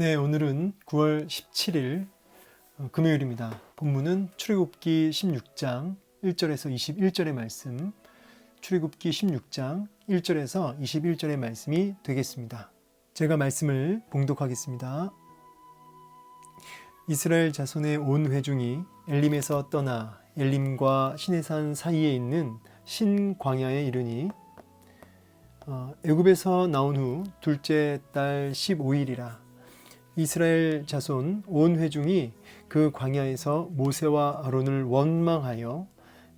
네, 오늘은 9월 17일 금요일입니다. 본문은 출애굽기 16장 1절에서 21절의 말씀, 출애굽기 16장 1절에서 21절의 말씀이 되겠습니다. 제가 말씀을 봉독하겠습니다. 이스라엘 자손의 온 회중이 엘림에서 떠나 엘림과 시내산 사이에 있는 신광야에 이르니 애굽에서 나온 후 둘째 달 15일이라 이스라엘 자손 온 회중이 그 광야에서 모세와 아론을 원망하여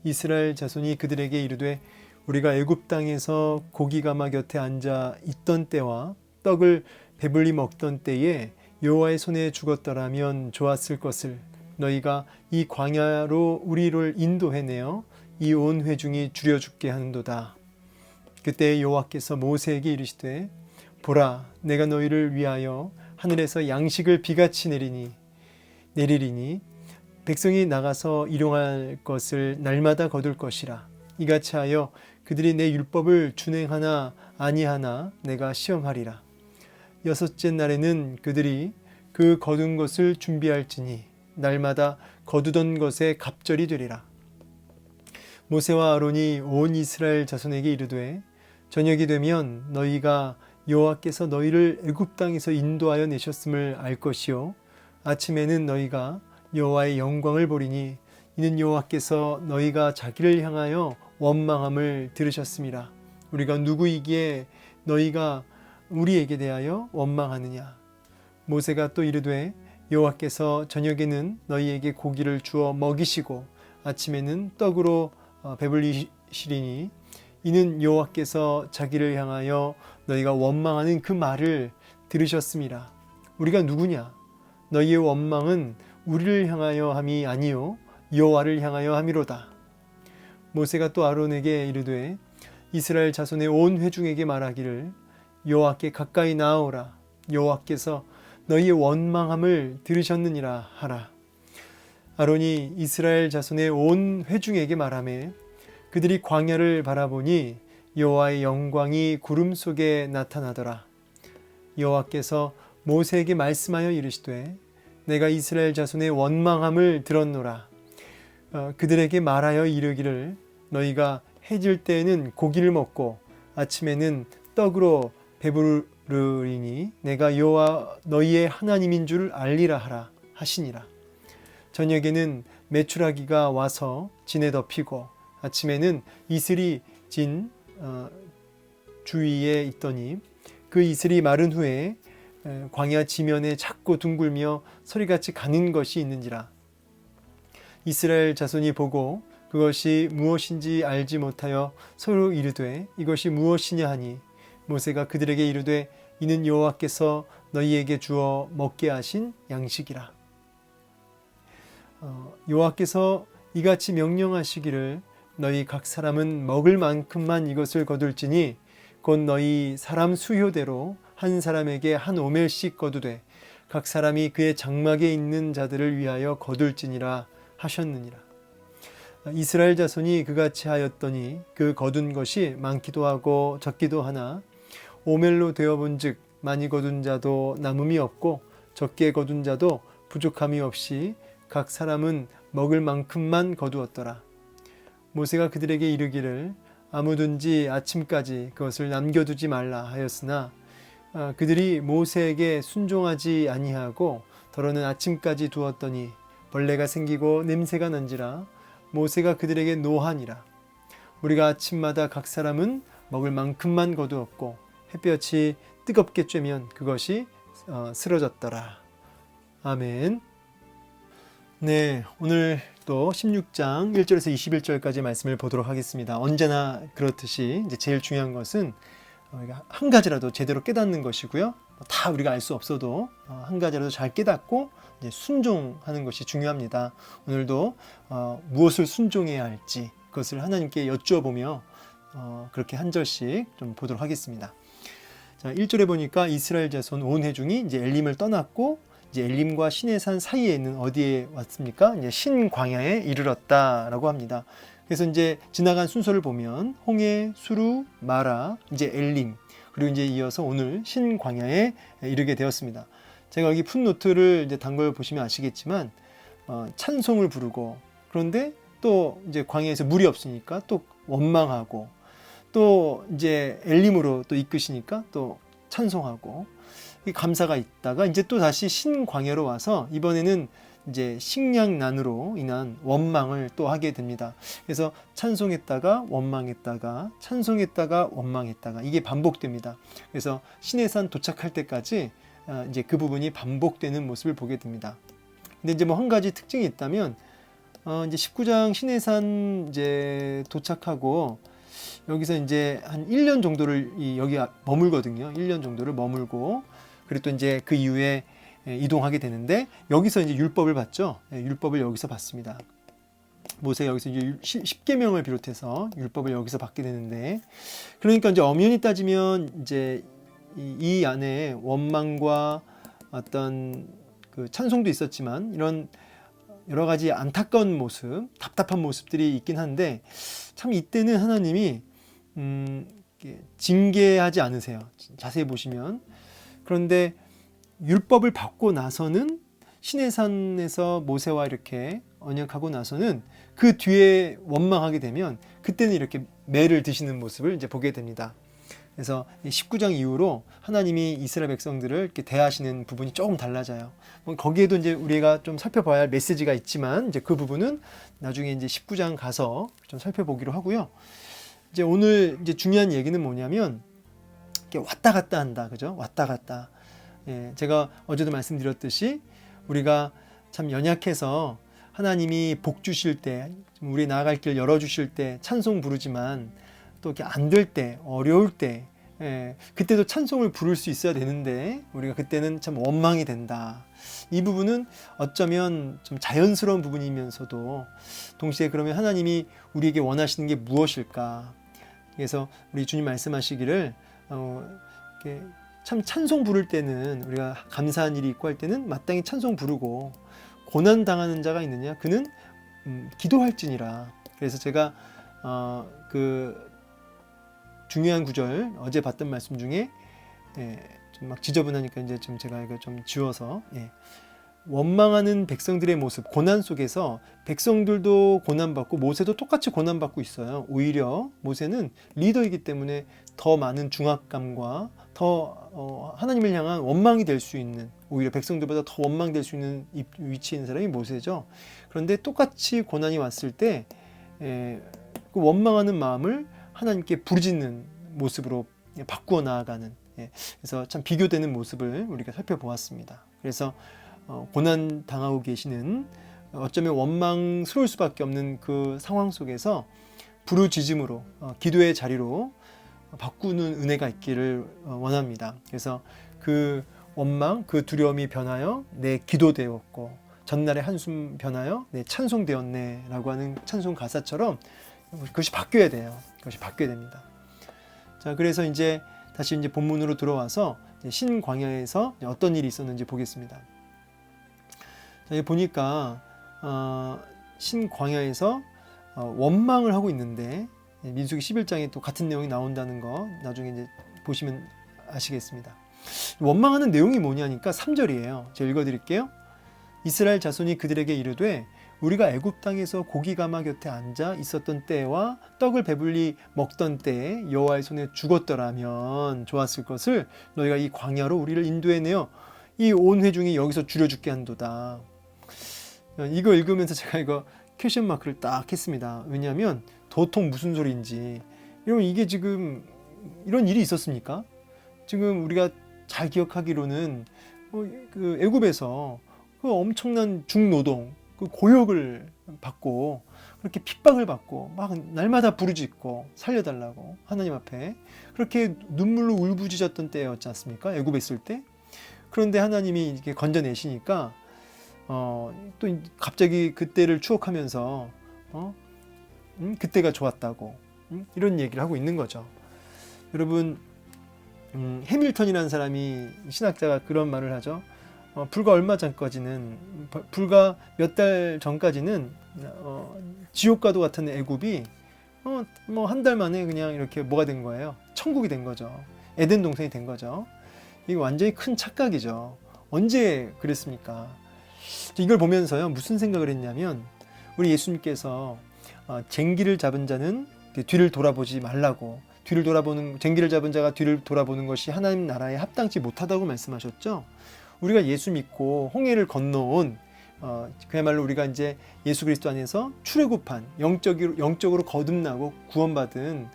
이스라엘 자손이 그들에게 이르되 우리가 애굽 땅에서 고기가마 곁에 앉아 있던 때와 떡을 배불리 먹던 때에 여호와의 손에 죽었더라면 좋았을 것을 너희가 이 광야로 우리를 인도해내어 이 온 회중이 죽여 죽게 하는도다. 그때 여호와께서 모세에게 이르시되 보라, 내가 너희를 위하여 하늘에서 양식을 비같이 내리리니 백성이 나가서 일용할 것을 날마다 거둘 것이라. 이같이 하여 그들이 내 율법을 준행하나 아니하나 내가 시험하리라. 여섯째 날에는 그들이 그 거둔 것을 준비할지니 날마다 거두던 것에 갑절이 되리라. 모세와 아론이 온 이스라엘 자손에게 이르되 저녁이 되면 너희가 여호와께서 너희를 애굽 땅에서 인도하여 내셨음을 알 것이요 아침에는 너희가 여호와의 영광을 보리니 이는 여호와께서 너희가 자기를 향하여 원망함을 들으셨음이라. 우리가 누구이기에 너희가 우리에게 대하여 원망하느냐. 모세가 또 이르되 여호와께서 저녁에는 너희에게 고기를 주어 먹이시고 아침에는 떡으로 배불리시리니 이는 여호와께서 자기를 향하여 너희가 원망하는 그 말을 들으셨음이라. 우리가 누구냐? 너희의 원망은 우리를 향하여 함이 아니요 여호와를 향하여 함이로다. 모세가 또 아론에게 이르되 이스라엘 자손의 온 회중에게 말하기를 여호와께 가까이 나아오라. 여호와께서 너희의 원망함을 들으셨느니라 하라. 아론이 이스라엘 자손의 온 회중에게 말하매 그들이 광야를 바라보니 여호와의 영광이 구름 속에 나타나더라. 여호와께서 모세에게 말씀하여 이르시되 내가 이스라엘 자손의 원망함을 들었노라. 그들에게 말하여 이르기를 너희가 해질 때에는 고기를 먹고 아침에는 떡으로 배부르리니 내가 여호와 너희의 하나님인 줄 알리라 하라 하시니라. 저녁에는 메추라기가 와서 진에 덮이고 아침에는 이슬이 진 주위에 있더니 그 이슬이 마른 후에 광야 지면에 작고 둥글며 소리같이 가는 것이 있는지라. 이스라엘 자손이 보고 그것이 무엇인지 알지 못하여 서로 이르되 이것이 무엇이냐 하니 모세가 그들에게 이르되 이는 여호와께서 너희에게 주어 먹게 하신 양식이라. 여호와께서 이같이 명령하시기를 너희 각 사람은 먹을 만큼만 이것을 거둘지니 곧 너희 사람 수효대로 한 사람에게 한 오멜씩 거두되 각 사람이 그의 장막에 있는 자들을 위하여 거둘지니라 하셨느니라. 이스라엘 자손이 그같이 하였더니 그 거둔 것이 많기도 하고 적기도 하나 오멜로 되어본즉 많이 거둔 자도 남음이 없고 적게 거둔 자도 부족함이 없이 각 사람은 먹을 만큼만 거두었더라. 모세가 그들에게 이르기를 아무든지 아침까지 그것을 남겨두지 말라 하였으나 그들이 모세에게 순종하지 아니하고 더러는 아침까지 두었더니 벌레가 생기고 냄새가 난지라. 모세가 그들에게 노하니라. 우리가 아침마다 각 사람은 먹을 만큼만 거두었고 햇볕이 뜨겁게 쬐면 그것이 쓰러졌더라. 아멘. 네, 오늘 또 16장 1절에서 21절까지 말씀을 보도록 하겠습니다. 언제나 그렇듯이 이제 제일 중요한 것은 우리가 한 가지라도 제대로 깨닫는 것이고요. 다 우리가 알 수 없어도 한 가지라도 잘 깨닫고 이제 순종하는 것이 중요합니다. 오늘도 무엇을 순종해야 할지 그것을 하나님께 여쭈어보며 그렇게 한 절씩 좀 보도록 하겠습니다. 자, 1절에 보니까 이스라엘 자손 온 회중이 이제 엘림을 떠났고 이제 엘림과 시내산 사이에 있는 어디에 왔습니까? 이제 신광야에 이르렀다라고 합니다. 그래서 이제 지나간 순서를 보면 홍해, 수루, 마라, 이제 엘림, 그리고 이제 이어서 오늘 신광야에 이르게 되었습니다. 제가 여기 풋노트를 이제 단 걸 보시면 아시겠지만 찬송을 부르고, 그런데 또 이제 광야에서 물이 없으니까 또 원망하고, 또 이제 엘림으로 또 이끄시니까 또 찬송하고, 이 감사가 있다가 이제 또 다시 신광야로 와서 이번에는 이제 식량난으로 인한 원망을 또 하게 됩니다. 그래서 찬송했다가 원망했다가 찬송했다가 원망했다가 이게 반복됩니다. 그래서 시내산 도착할 때까지 이제 그 부분이 반복되는 모습을 보게 됩니다. 근데 이제 뭐 한 가지 특징이 있다면 이제 19장 시내산 이제 도착하고 여기서 이제 한 1년 정도를 여기 머물거든요. 1년 정도를 머물고, 그리고 또 이제 그 이후에 이동하게 되는데, 여기서 이제 율법을 받죠. 율법을 여기서 받습니다. 모세가 여기서 이제 10계명을 비롯해서 율법을 여기서 받게 되는데, 그러니까 이제 엄연히 따지면 이제 이 안에 원망과 어떤 그 찬송도 있었지만 이런 여러 가지 안타까운 모습, 답답한 모습들이 있긴 한데, 참 이때는 하나님이 징계하지 않으세요. 자세히 보시면. 그런데 율법을 받고 나서는, 시내산에서 모세와 이렇게 언약하고 나서는 그 뒤에 원망하게 되면 그때는 이렇게 매를 드시는 모습을 이제 보게 됩니다. 그래서 19장 이후로 하나님이 이스라엘 백성들을 이렇게 대하시는 부분이 조금 달라져요. 거기에도 이제 우리가 좀 살펴봐야 할 메시지가 있지만, 이제 그 부분은 나중에 이제 19장 가서 좀 살펴보기로 하고요. 이제 오늘 이제 중요한 얘기는 뭐냐면, 이렇게 왔다 갔다 한다, 그죠? 왔다 갔다. 예, 제가 어제도 말씀드렸듯이 우리가 참 연약해서 하나님이 복 주실 때, 우리 나아갈 길 열어주실 때 찬송 부르지만, 또 이렇게 안 될 때, 어려울 때, 그때도 찬송을 부를 수 있어야 되는데 우리가 그때는 참 원망이 된다. 이 부분은 어쩌면 좀 자연스러운 부분이면서도 동시에 그러면 하나님이 우리에게 원하시는 게 무엇일까? 그래서 우리 주님 말씀하시기를 이렇게 참 찬송 부를 때는, 우리가 감사한 일이 있고 할 때는 마땅히 찬송 부르고, 고난 당하는 자가 있느냐? 그는 기도할지니라. 그래서 제가 그 중요한 구절 어제 봤던 말씀 중에 좀 막 지저분하니까 이제 좀 제가 이거 좀 지워서, 원망하는 백성들의 모습, 고난 속에서 백성들도 고난받고 모세도 똑같이 고난받고 있어요. 오히려 모세는 리더이기 때문에 더 많은 중압감과 더 하나님을 향한 원망이 될 수 있는, 오히려 백성들보다 더 원망될 수 있는 위치에 있는 사람이 모세죠. 그런데 똑같이 고난이 왔을 때 그 원망하는 마음을 하나님께 부르짖는 모습으로 바꾸어 나아가는, 그래서 참 비교되는 모습을 우리가 살펴보았습니다. 그래서 고난 당하고 계시는, 어쩌면 원망스러울 수밖에 없는 그 상황 속에서 부르짖음으로, 기도의 자리로 바꾸는 은혜가 있기를 원합니다. 그래서 그 원망, 그 두려움이 변하여 내 기도 되었고, 전날의 한숨 변하여 내 찬송 되었네 라고 하는 찬송 가사처럼 그것이 바뀌어야 돼요. 그것이 바뀌어야 됩니다. 자, 그래서 이제 다시 이제 본문으로 들어와서 신광야에서 어떤 일이 있었는지 보겠습니다. 자, 여기 보니까 신광야에서 원망을 하고 있는데, 민수기 11장에 또 같은 내용이 나온다는 거 나중에 이제 보시면 아시겠습니다. 원망하는 내용이 뭐냐니까 3절이에요. 제가 읽어드릴게요. 이스라엘 자손이 그들에게 이르되 우리가 애굽 땅에서 고기 가마 곁에 앉아 있었던 때와 떡을 배불리 먹던 때에 여호와의 손에 죽었더라면 좋았을 것을 너희가 이 광야로 우리를 인도해내어 이 온 회중이 여기서 줄여 죽게 한도다. 이거 읽으면서 제가 이거 퀘션 마크를 딱 했습니다. 왜냐하면 도통 무슨 소리인지, 이러면 이게 지금 이런 일이 있었습니까? 지금 우리가 잘 기억하기로는 그 애굽에서 그 엄청난 중노동, 그 고역을 받고 그렇게 핍박을 받고 막 날마다 부르짖고 살려달라고 하나님 앞에 그렇게 눈물로 울부짖었던 때였지 않습니까? 애굽에 있을 때. 그런데 하나님이 이렇게 건져내시니까 또 갑자기 그때를 추억하면서 그때가 좋았다고 이런 얘기를 하고 있는 거죠. 여러분, 해밀턴이라는 사람이, 신학자가 그런 말을 하죠. 불과 얼마 전까지는, 불과 몇 달 전까지는 지옥과도 같은 애굽이 뭐 한 달 만에 그냥 이렇게 뭐가 된 거예요. 천국이 된 거죠. 에덴 동산이 된 거죠. 이게 완전히 큰 착각이죠. 언제 그랬습니까? 이걸 보면서요, 무슨 생각을 했냐면, 우리 예수님께서 쟁기를 잡은 자는 뒤를 돌아보지 말라고, 쟁기를 잡은 자가 뒤를 돌아보는 것이 하나님 나라에 합당치 못하다고 말씀하셨죠. 우리가 예수 믿고 홍해를 건너온 그야말로 우리가 이제 예수 그리스도 안에서 출애굽한 영적으로 거듭나고 구원받은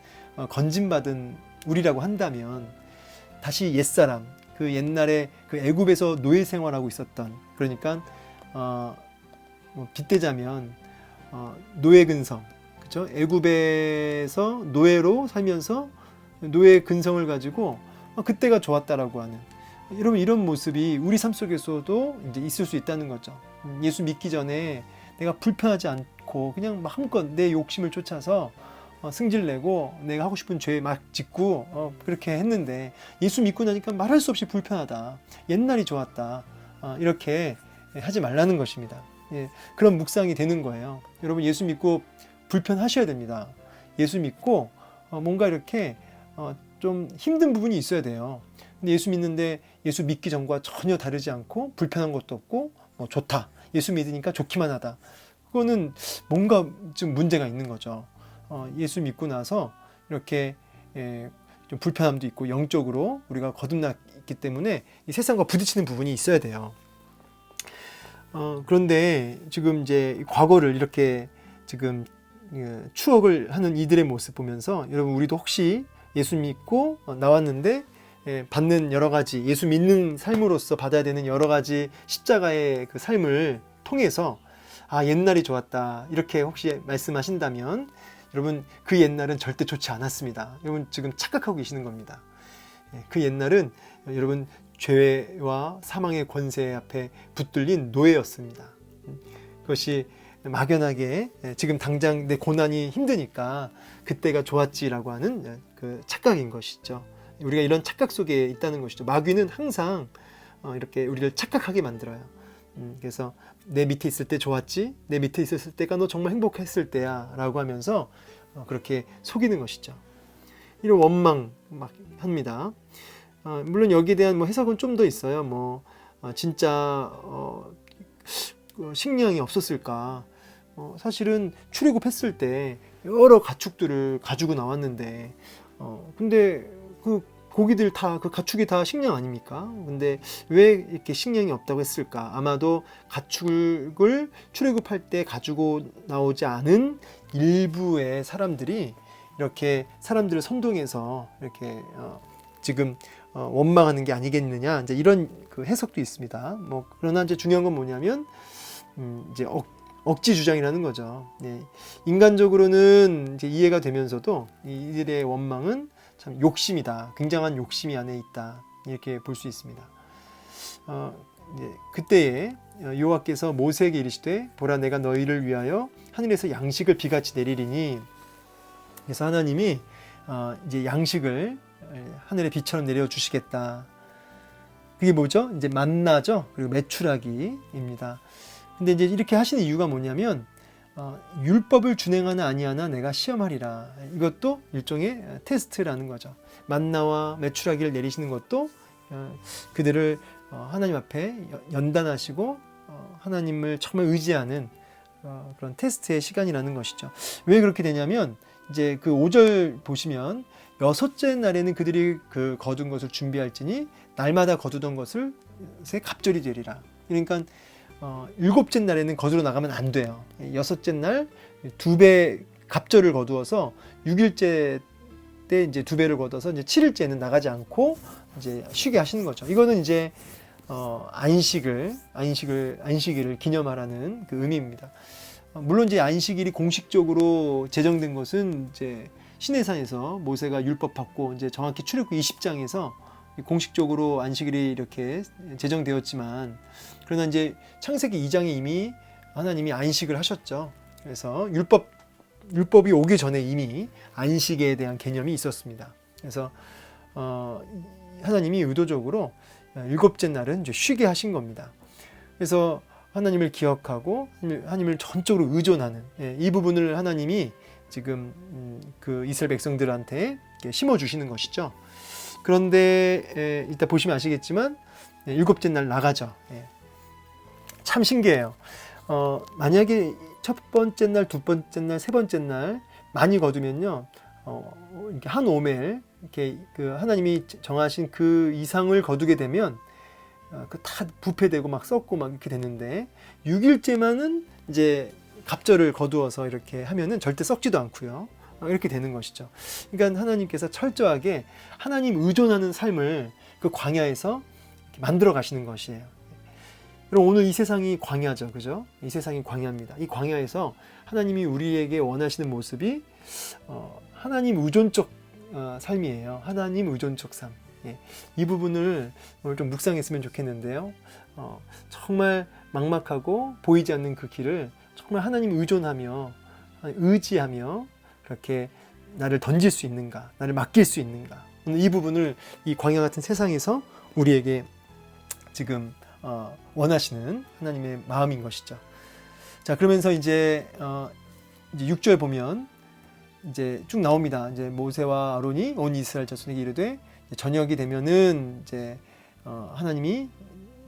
건진받은 우리라고 한다면, 다시 옛사람, 그 옛날에 그 애굽에서 노예 생활하고 있었던, 그러니까 빗대자면 노예 근성, 그렇죠? 애굽에서 노예로 살면서 노예 근성을 가지고 그때가 좋았다라고 하는, 여러분 이런 모습이 우리 삶 속에서도 이제 있을 수 있다는 거죠. 예수 믿기 전에 내가 불편하지 않고 그냥 마음껏 내 욕심을 쫓아서 승질내고 내가 하고 싶은 죄 막 짓고 그렇게 했는데, 예수 믿고 나니까 말할 수 없이 불편하다, 옛날이 좋았다, 이렇게 하지 말라는 것입니다. 예, 그런 묵상이 되는 거예요. 여러분 예수 믿고 불편하셔야 됩니다. 예수 믿고 뭔가 이렇게 좀 힘든 부분이 있어야 돼요. 근데 예수 믿는데 예수 믿기 전과 전혀 다르지 않고 불편한 것도 없고 좋다, 예수 믿으니까 좋기만 하다, 그거는 뭔가 좀 문제가 있는 거죠. 예수 믿고 나서 이렇게 좀 불편함도 있고 영적으로 우리가 거듭났기 때문에 이 세상과 부딪히는 부분이 있어야 돼요. 그런데 지금 이제 과거를 이렇게 지금 추억을 하는 이들의 모습 보면서, 여러분 우리도 혹시 예수 믿고 나왔는데 받는 여러 가지, 예수 믿는 삶으로서 받아야 되는 여러 가지 십자가의 그 삶을 통해서 옛날이 좋았다, 이렇게 혹시 말씀하신다면, 여러분 그 옛날은 절대 좋지 않았습니다. 여러분 지금 착각하고 계시는 겁니다. 그 옛날은 여러분 죄와 사망의 권세 앞에 붙들린 노예였습니다. 그것이 막연하게 지금 당장 내 고난이 힘드니까 그때가 좋았지라고 하는 그 착각인 것이죠. 우리가 이런 착각 속에 있다는 것이죠. 마귀는 항상 이렇게 우리를 착각하게 만들어요. 그래서 내 밑에 있을 때 좋았지, 내 밑에 있었을 때가 너 정말 행복했을 때야 라고 하면서 그렇게 속이는 것이죠. 이런 원망 막 합니다. 물론 여기에 대한 해석은 좀 더 있어요. 진짜 식량이 없었을까. 사실은 출애굽했을 때 여러 가축들을 가지고 나왔는데, 근데 그 고기들 다, 그 가축이 다 식량 아닙니까? 근데 왜 이렇게 식량이 없다고 했을까? 아마도 가축을 출애굽할 때 가지고 나오지 않은 일부의 사람들이 이렇게 사람들을 선동해서 이렇게 지금 원망하는 게 아니겠느냐, 이제 이런 그 해석도 있습니다. 그러나 이제 중요한 건 뭐냐면 이제 억지 주장이라는 거죠. 네. 인간적으로는 이제 이해가 되면서도 이들의 원망은 참 욕심이다, 굉장한 욕심이 안에 있다, 이렇게 볼 수 있습니다. 그때에 여호와께서 모세에게 이르시되 보라 내가 너희를 위하여 하늘에서 양식을 비같이 내리리니, 그래서 하나님이 이제 양식을 하늘의 비처럼 내려 주시겠다. 그게 뭐죠? 이제 만나죠. 그리고 메추라기입니다. 근데 이제 이렇게 하시는 이유가 뭐냐면 율법을 준행하나 아니하나 내가 시험하리라. 이것도 일종의 테스트라는 거죠. 만나와 메추라기를 내리시는 것도 그들을 하나님 앞에 연단하시고 하나님을 정말 의지하는 그런 테스트의 시간이라는 것이죠. 왜 그렇게 되냐면 이제 그 5절 보시면, 여섯째 날에는 그들이 그 거둔 것을 준비할지니 날마다 거두던 것을 갑절이 되리라. 그러니까 일곱째 날에는 거두러 나가면 안 돼요. 여섯째 날 2배 갑절을 거두어서 6일째 때 이제 2배를 거둬서 이제 7일째는 나가지 않고 이제 쉬게 하시는 거죠. 이거는 이제 안식일을 기념하라는 그 의미입니다. 물론 이제 안식일이 공식적으로 제정된 것은 이제 시내산에서 모세가 율법 받고 이제 정확히 출애굽 20장에서 공식적으로 안식일이 이렇게 제정되었지만, 그러나 이제 창세기 2장에 이미 하나님이 안식을 하셨죠. 그래서 율법이 오기 전에 이미 안식에 대한 개념이 있었습니다. 그래서 하나님이 의도적으로 7째 날은 이제 쉬게 하신 겁니다. 그래서 하나님을 기억하고 하나님을 전적으로 의존하는 이 부분을 하나님이 지금 그 이스라엘 백성들한테 심어주시는 것이죠. 그런데 이따 보시면 아시겠지만 일곱째 날 나가죠. 참 신기해요. 만약에 첫 번째 날, 두 번째 날, 세 번째 날 많이 거두면요, 이렇게 한 오멜, 이렇게 그 하나님이 정하신 그 이상을 거두게 되면 그 다 부패되고 막 썩고 막 이렇게 되는데 6일째만은 이제 갑절을 거두어서 이렇게 하면은 절대 썩지도 않고요. 이렇게 되는 것이죠. 그러니까 하나님께서 철저하게 하나님 의존하는 삶을 그 광야에서 만들어 가시는 것이에요. 그럼 오늘 이 세상이 광야죠, 그죠? 이 세상이 광야입니다. 이 광야에서 하나님이 우리에게 원하시는 모습이 하나님 의존적 삶이에요. 하나님 의존적 삶. 이 부분을 오늘 좀 묵상했으면 좋겠는데요. 정말 막막하고 보이지 않는 그 길을 정말 하나님 의존하며 의지하며 그렇게 나를 던질 수 있는가, 나를 맡길 수 있는가. 오늘 이 부분을 이 광야 같은 세상에서 우리에게 지금 원하시는 하나님의 마음인 것이죠. 자, 그러면서 이제 6절 보면 이제 쭉 나옵니다. 이제 모세와 아론이 온 이스라엘 자손에게 이르되 저녁이 되면은 이제 하나님이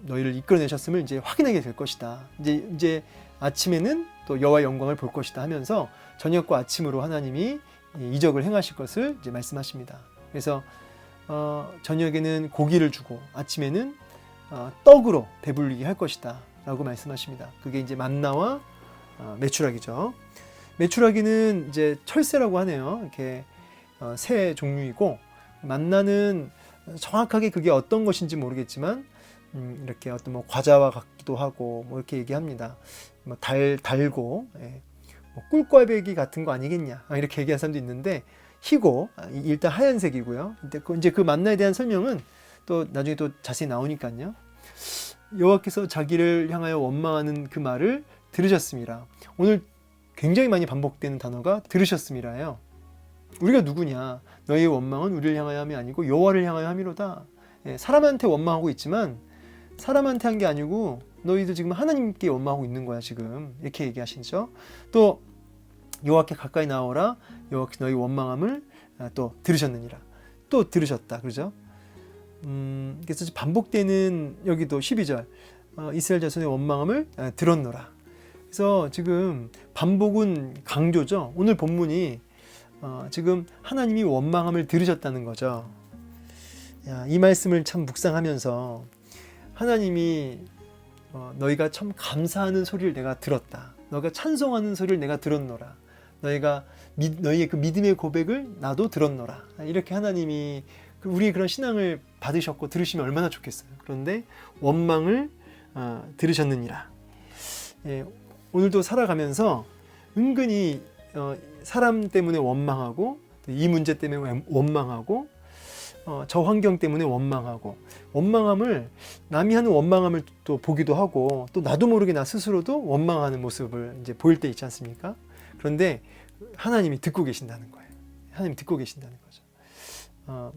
너희를 이끌어내셨음을 이제 확인하게 될 것이다. 이제 아침에는 또 여호와의 영광을 볼 것이다 하면서 저녁과 아침으로 하나님이 이적을 행하실 것을 이제 말씀하십니다. 그래서 저녁에는 고기를 주고 아침에는 떡으로 배불리게 할 것이다 라고 말씀하십니다. 그게 이제 만나와 메추라기죠. 메추라기는 이제 철새라고 하네요. 이렇게 새 종류이고 만나는 정확하게 그게 어떤 것인지 모르겠지만 이렇게 어떤 뭐 과자와 같기도 하고 뭐 이렇게 얘기합니다. 뭐 달고 뭐 꿀꽈배기 같은 거 아니겠냐 이렇게 얘기하는 사람도 있는데 희고 일단 하얀색이고요. 이제 그 만나에 대한 설명은 또 나중에 또 자세히 나오니까요. 여호와께서 자기를 향하여 원망하는 그 말을 들으셨습니다. 오늘 굉장히 많이 반복되는 단어가 들으셨음이라요. 우리가 누구냐? 너희의 원망은 우리를 향하여 함이 아니고 여호와를 향하여 함이로다. 사람한테 원망하고 있지만 사람한테 한 게 아니고 너희도 지금 하나님께 원망하고 있는 거야 지금. 이렇게 얘기하시죠. 또 여호와께 가까이 나오라. 여호와께서 너희 원망함을 또 들으셨느니라. 또 들으셨다. 그러죠? 그래서 반복되는 여기도 12절 이스라엘 자손의 원망함을 들었노라. 그래서 지금 반복은 강조죠. 오늘 본문이 지금 하나님이 원망함을 들으셨다는 거죠. 이 말씀을 참 묵상하면서 하나님이 너희가 참 감사하는 소리를 내가 들었다. 너가 찬송하는 소리를 내가 들었노라. 너희의 그 믿음의 고백을 나도 들었노라. 이렇게 하나님이 우리의 그런 신앙을 받으셨고 들으시면 얼마나 좋겠어요. 그런데 원망을 들으셨느니라. 오늘도 살아가면서 은근히 사람 때문에 원망하고 이 문제 때문에 원망하고 저 환경 때문에 원망하고 원망함을 남이 하는 원망함을 또 보기도 하고 또 나도 모르게 나 스스로도 원망하는 모습을 이제 보일 때 있지 않습니까? 그런데 하나님이 듣고 계신다는 거예요. 하나님이 듣고 계신다는 거죠.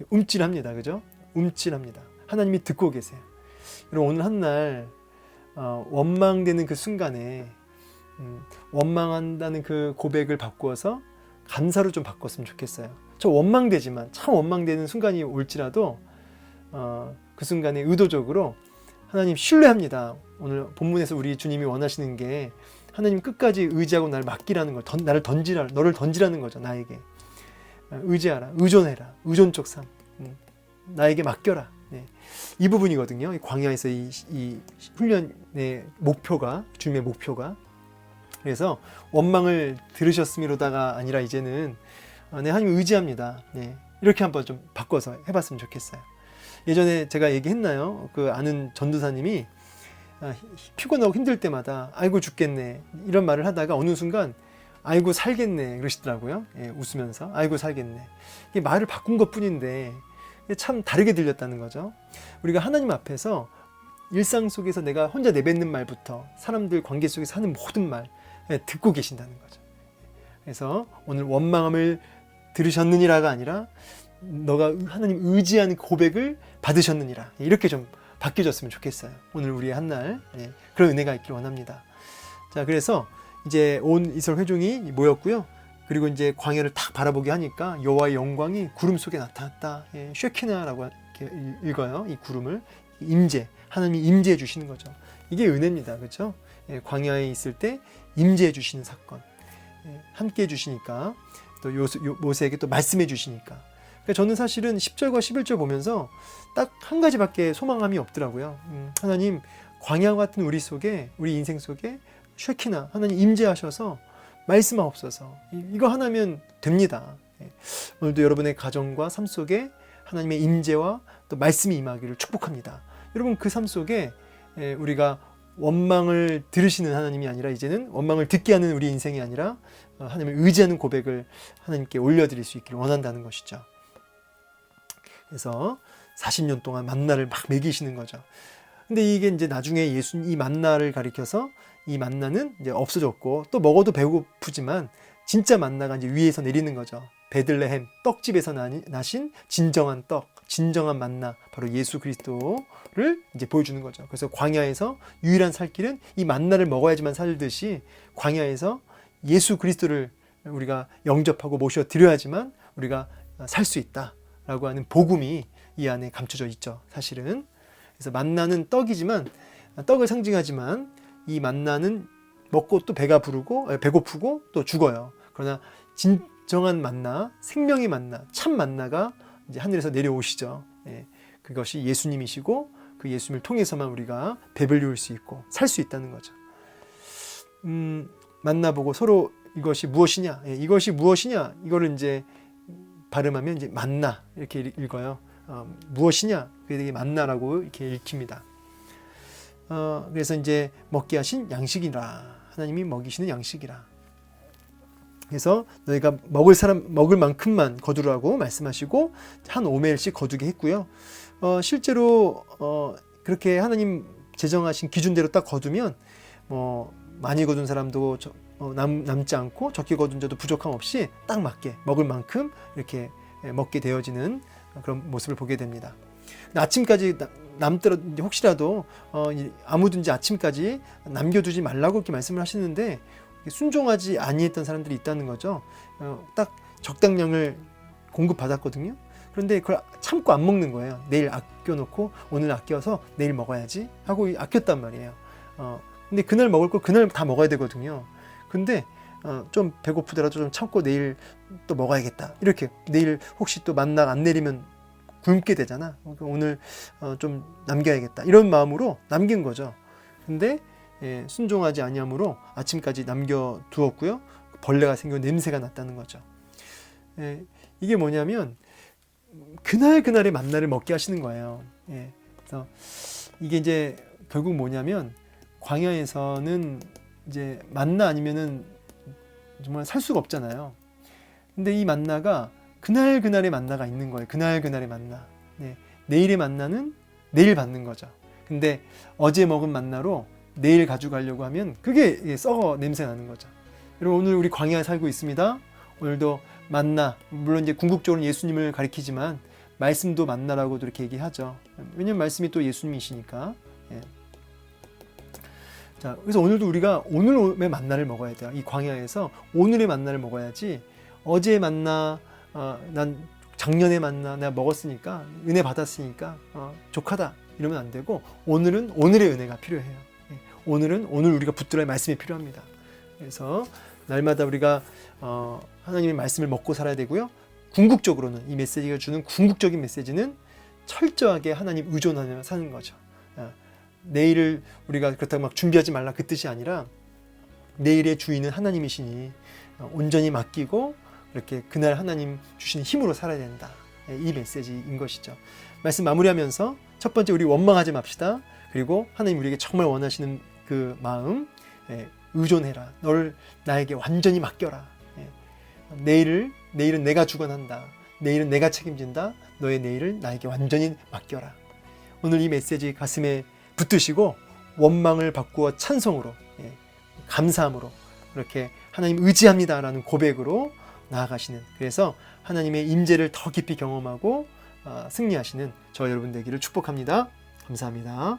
움찔합니다. 그죠? 움찔합니다. 하나님이 듣고 계세요. 여러분 오늘 한날 원망되는 그 순간에 원망한다는 그 고백을 바꾸어서 감사로 좀 바꿨으면 좋겠어요. 저 원망되지만 참 원망되는 순간이 올지라도 그 순간에 의도적으로 하나님 신뢰합니다. 오늘 본문에서 우리 주님이 원하시는 게 하나님 끝까지 의지하고 나를 맡기라는 걸, 나를 던지라, 너를 던지라는 거죠. 나에게 의지하라, 의존해라, 의존적 삶, 나에게 맡겨라. 이 부분이거든요. 이 광야에서 이 훈련의 목표가, 주님의 목표가. 그래서 원망을 들으셨음이로다가 아니라 이제는 하나님 의지합니다. 이렇게 한번 좀 바꿔서 해봤으면 좋겠어요. 예전에 제가 얘기했나요? 그 아는 전도사님이 피곤하고 힘들 때마다 아이고 죽겠네 이런 말을 하다가 어느 순간 아이고 살겠네 그러시더라고요. 웃으면서 아이고 살겠네. 이게 말을 바꾼 것 뿐인데 참 다르게 들렸다는 거죠. 우리가 하나님 앞에서 일상 속에서 내가 혼자 내뱉는 말부터 사람들 관계 속에서 하는 모든 말 듣고 계신다는 거죠. 그래서 오늘 원망함을 들으셨느니라가 아니라 너가 하나님 의지하는 고백을 받으셨느니라 이렇게 좀 바뀌어졌으면 좋겠어요. 오늘 우리의 한날 그런 은혜가 있길 원합니다. 자, 그래서 이제 온 이스라엘 회중이 모였고요. 그리고 이제 광야를 딱 바라보게 하니까 여호와의 영광이 구름 속에 나타났다. 쉐키나라고 이렇게 읽어요. 이 구름을 임재, 하나님이 임재해 주시는 거죠. 이게 은혜입니다. 그렇죠? 예, 광야에 있을 때 임재해 주시는 사건, 예, 함께 해 주시니까, 또 모세에게 또 말씀해 주시니까. 그러니까 저는 사실은 10절과 11절 보면서 딱 한 가지밖에 소망함이 없더라고요. 하나님, 광야 같은 우리 속에, 우리 인생 속에 쉐키나 하나님 임재하셔서 말씀하옵소서. 이거 하나면 됩니다. 예. 오늘도 여러분의 가정과 삶 속에 하나님의 임재와 또 말씀이 임하기를 축복합니다. 여러분, 그 삶 속에 우리가 원망을 들으시는 하나님이 아니라 이제는 원망을 듣게 하는 우리 인생이 아니라 하나님을 의지하는 고백을 하나님께 올려드릴 수 있기를 원한다는 것이죠. 그래서 40년 동안 만나를 막 먹이시는 거죠. 근데 이게 이제 나중에 이 만나를 가리켜서 이 만나는 이제 없어졌고, 또 먹어도 배고프지만 진짜 만나가 이제 위에서 내리는 거죠. 베들레헴 떡집에서 나신 진정한 떡, 진정한 만나, 바로 예수 그리스도를 이제 보여주는 거죠. 그래서 광야에서 유일한 살 길은 이 만나를 먹어야지만 살듯이 광야에서 예수 그리스도를 우리가 영접하고 모셔 드려야지만 우리가 살 수 있다라고 하는 복음이 이 안에 감춰져 있죠. 사실은. 그래서 만나는 떡이지만, 떡을 상징하지만 이 만나는 먹고 또 배고프고 또 죽어요. 그러나 진정한 만나, 생명의 만나, 참 만나가 이제 하늘에서 내려오시죠. 예, 그것이 예수님이시고 그 예수님을 통해서만 우리가 배불리울 수 있고 살 수 있다는 거죠. 만나보고 서로 이것이 무엇이냐, 예, 이것이 무엇이냐, 이거를 이제 발음하면 이제 만나 이렇게 읽어요. 무엇이냐, 그게 만나라고 이렇게 읽힙니다. 그래서 이제 먹게 하신 양식이라, 하나님이 먹이시는 양식이라. 그래서 너희가 먹을 만큼만 거두라고 말씀하시고 한 오멜씩 거두게 했고요. 실제로 그렇게 하나님 제정하신 기준대로 딱 거두면 많이 거둔 사람도 남지 않고 적게 거둔 자도 부족함 없이 딱 맞게 먹을 만큼 이렇게 먹게 되어지는 그런 모습을 보게 됩니다. 아침까지 남더라도 혹시라도 아무든지 아침까지 남겨두지 말라고 이렇게 말씀을 하시는데 순종하지 아니했던 사람들이 있다는 거죠. 딱 적당량을 공급받았거든요. 그런데 그걸 참고 안 먹는 거예요. 내일 아껴놓고 오늘 아껴서 내일 먹어야지 하고 아꼈단 말이에요. 근데 그날 먹을 걸 그날 다 먹어야 되거든요. 근데 좀 배고프더라도 좀 참고 내일 또 먹어야겠다. 이렇게 내일 혹시 또 만나 안 내리면 굶게 되잖아. 오늘 좀 남겨야겠다. 이런 마음으로 남긴 거죠. 근데 순종하지 아니함으로 아침까지 남겨두었고요. 벌레가 생겨 냄새가 났다는 거죠. 이게 뭐냐면 그날의 만나를 먹게 하시는 거예요. 그래서 이게 이제 결국 뭐냐면 광야에서는 이제 만나 아니면은 정말 살 수가 없잖아요. 근데 이 만나가 그날의 만나가 있는 거예요. 그날의 만나. 내일의 만나는 내일 받는 거죠. 근데 어제 먹은 만나로 내일 가져가려고 하면 그게 썩어 냄새 나는 거죠. 여러분, 오늘 우리 광야에 살고 있습니다. 오늘도 만나, 물론 이제 궁극적으로 예수님을 가리키지만 말씀도 만나라고도 이렇게 얘기하죠. 왜냐면 말씀이 또 예수님이시니까. 자, 그래서 오늘도 우리가 오늘의 만나를 먹어야 돼요. 이 광야에서 오늘의 만나를 먹어야지 어제의 만나, 난 작년의 만나 내가 먹었으니까 은혜 받았으니까 족하다 이러면 안 되고, 오늘은 오늘의 은혜가 필요해요. 오늘은 오늘 우리가 붙들어야 말씀이 필요합니다. 그래서 날마다 우리가 하나님의 말씀을 먹고 살아야 되고요. 궁극적으로는 이 메시지가 주는 궁극적인 메시지는 철저하게 하나님 의존하며 사는 거죠. 내일을 우리가 그렇다고 막 준비하지 말라 그 뜻이 아니라 내일의 주인은 하나님이시니 온전히 맡기고 이렇게 그날 하나님 주시는 힘으로 살아야 된다. 이 메시지인 것이죠. 말씀 마무리하면서 첫 번째, 우리 원망하지 맙시다. 그리고 하나님 우리에게 정말 원하시는 그 마음, 의존해라. 너를 나에게 완전히 맡겨라. 내일은 내가 주관한다. 내일은 내가 책임진다. 너의 내일을 나에게 완전히 맡겨라. 오늘 이 메시지 가슴에 붙드시고 원망을 바꾸어 찬송으로, 감사함으로 이렇게 하나님 의지합니다라는 고백으로 나아가시는, 그래서 하나님의 임재를 더 깊이 경험하고 승리하시는 저 여러분 되기를 축복합니다. 감사합니다.